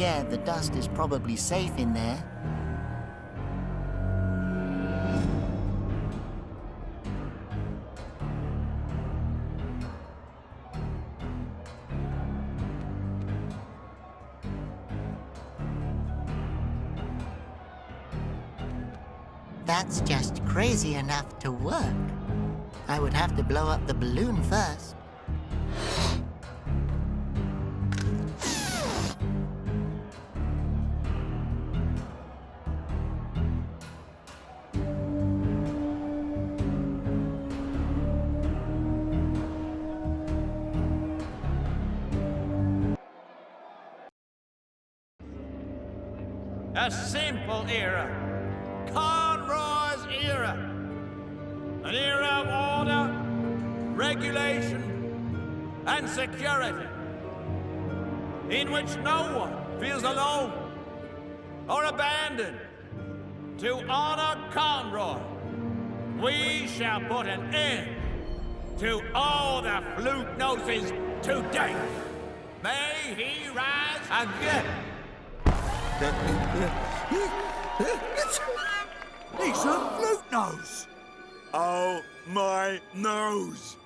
Yeah, the dust is probably safe in there. That's just crazy enough to work. I would have to blow up the balloon first. A simple era. Conroy's era. An era of order, regulation, and security, in which no one feels alone or abandoned. To honor Conroy, we shall put an end to all the flute noses today. May he rise again. He's a flute nose! Oh, my nose!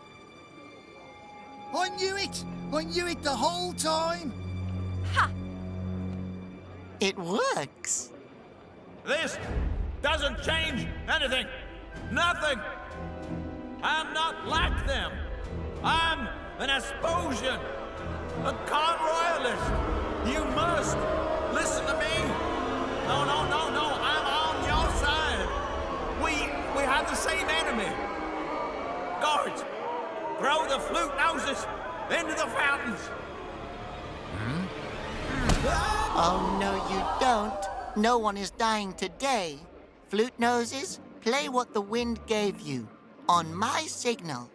I knew it! I knew it the whole time! Ha! It works. This doesn't change anything. Nothing. I'm not like them. I'm an Asposian, a Conroyalist. You must listen to me. No, I'm on your side. We have the same enemy. Guards, throw the flute noses into the fountains. Oh, no, you don't. No one is dying today. Flute noses, play what the wind gave you on my signal.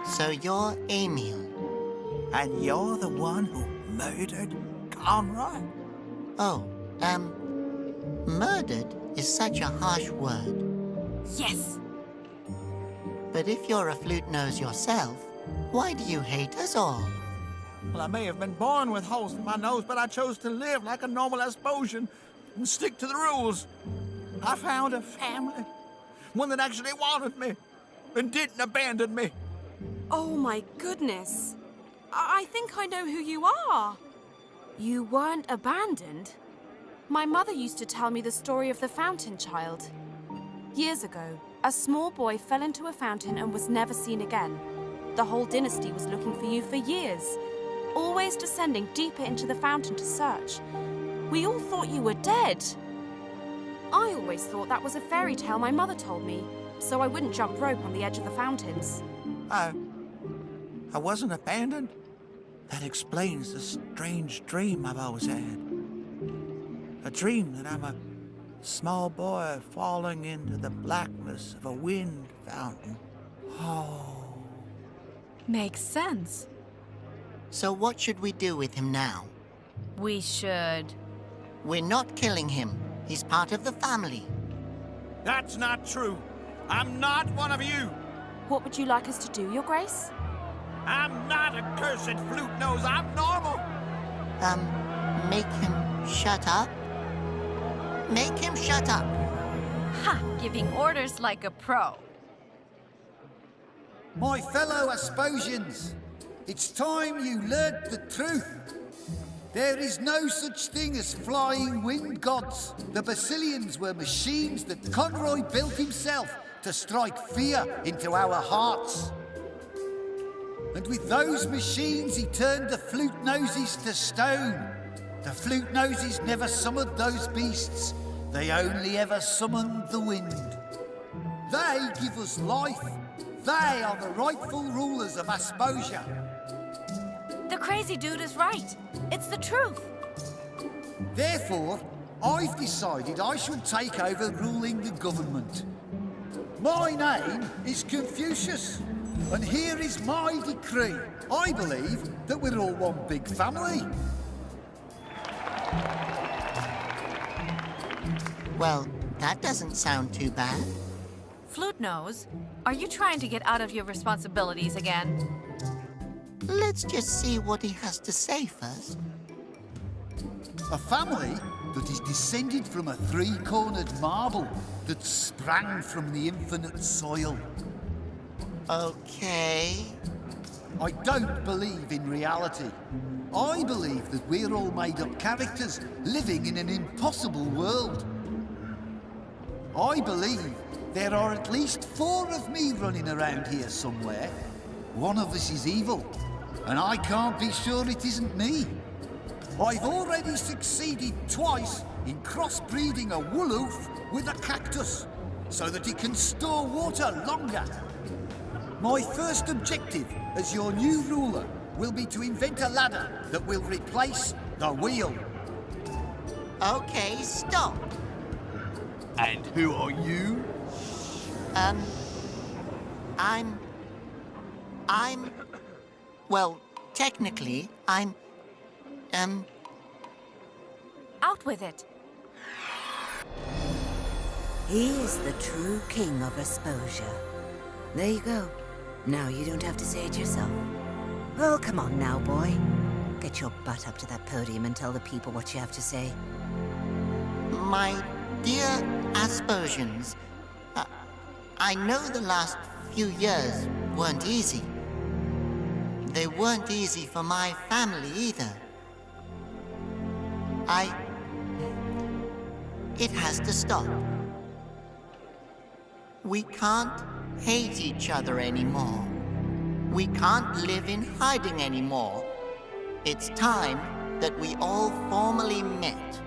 So you're Emil. And you're the one who murdered Conroy? Oh, murdered is such a harsh word. Yes! But if you're a flute nose yourself, why do you hate us all? Well, I may have been born with holes in my nose, but I chose to live like a normal Asposian and stick to the rules. I found a family, one that actually wanted me and didn't abandon me. Oh my goodness. I think I know who you are. You weren't abandoned. My mother used to tell me the story of the fountain child. Years ago, a small boy fell into a fountain and was never seen again. The whole dynasty was looking for you for years, always descending deeper into the fountain to search. We all thought you were dead. I always thought that was a fairy tale my mother told me, so I wouldn't jump rope on the edge of the fountains. I wasn't abandoned. That explains the strange dream I've always had. A dream that I'm a small boy falling into the blackness of a wind fountain. Oh. Makes sense. So what should we do with him now? We should... We're not killing him. He's part of the family. That's not true. I'm not one of you. What would you like us to do, Your Grace? I'm not a cursed flute nose. I'm normal. Make him shut up? Make him shut up. Ha! Giving orders like a pro. My fellow Asposians, it's time you learnt the truth. There is no such thing as flying wind gods. The Basilians were machines that Conroy built himself to strike fear into our hearts. And with those machines, he turned the flute noses to stone. The flute noses never summoned those beasts. They only ever summoned the wind. They give us life. They are the rightful rulers of Asposia. The crazy dude is right. It's the truth. Therefore, I've decided I shall take over ruling the government. My name is Confucius, And here is my decree. I believe that we're all one big family. Well, that doesn't sound too bad. Flute Nose, are you trying to get out of your responsibilities again? Let's just see what he has to say first. A family that is descended from a three-cornered marble that sprang from the infinite soil. Okay. I don't believe in reality. I believe that we're all made-up characters living in an impossible world. I believe there are at least 4 of me running around here somewhere. One of us is evil, and I can't be sure it isn't me. I've already succeeded twice in crossbreeding a wooloof with a cactus, so that it can store water longer. My first objective as your new ruler will be to invent a ladder that will replace the wheel. Okay, stop. And who are you? Well, technically, Out with it. He is the true king of Exposure. There you go. Now you don't have to say it yourself. Well, come on now, boy. Get your butt up to that podium and tell the people what you have to say. my dear Aspersions, I know the last few years weren't easy. They weren't easy for my family either. It has to stop. We can't hate each other anymore. We can't live in hiding anymore. It's time that we all formally met.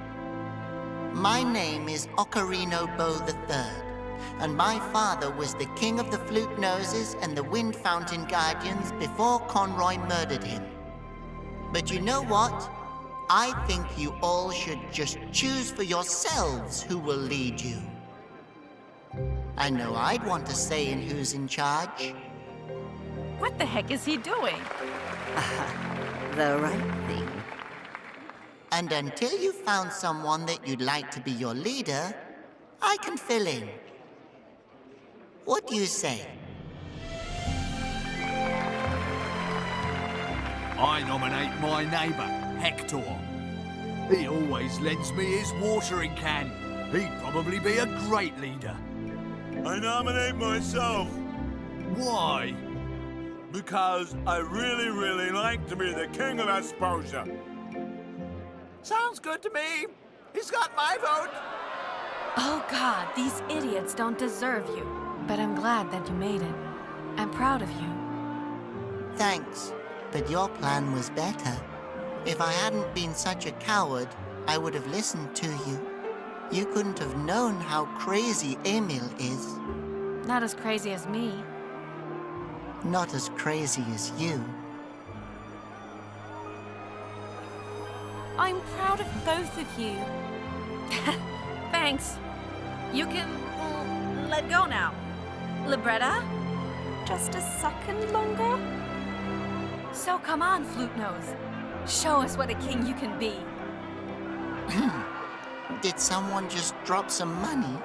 My name is Ocarino Bow III, and my father was the king of the Flute Noses and the Wind Fountain Guardians before Conroy murdered him. But you know what? I think you all should just choose for yourselves who will lead you. I know I'd want to say in who's in charge. What the heck is he doing? The right thing. And until you found someone that you'd like to be your leader, I can fill in. What do you say? I nominate my neighbour, Hector. He always lends me his watering can. He'd probably be a great leader. I nominate myself Why? because I really like to be the king of Exposure. Sounds good to me. He's got my vote. Oh God, these idiots don't deserve you. But I'm glad that you made it. I'm proud of you. Thanks, but your plan was better. If I hadn't been such a coward, I would have listened to you. You couldn't have known how crazy Emil is. Not as crazy as me. Not as crazy as you. I'm proud of both of you. Thanks. You can let go now. Libretta? Just a second longer? So come on, Flute Nose. Show us what a king you can be. Did someone just drop some money?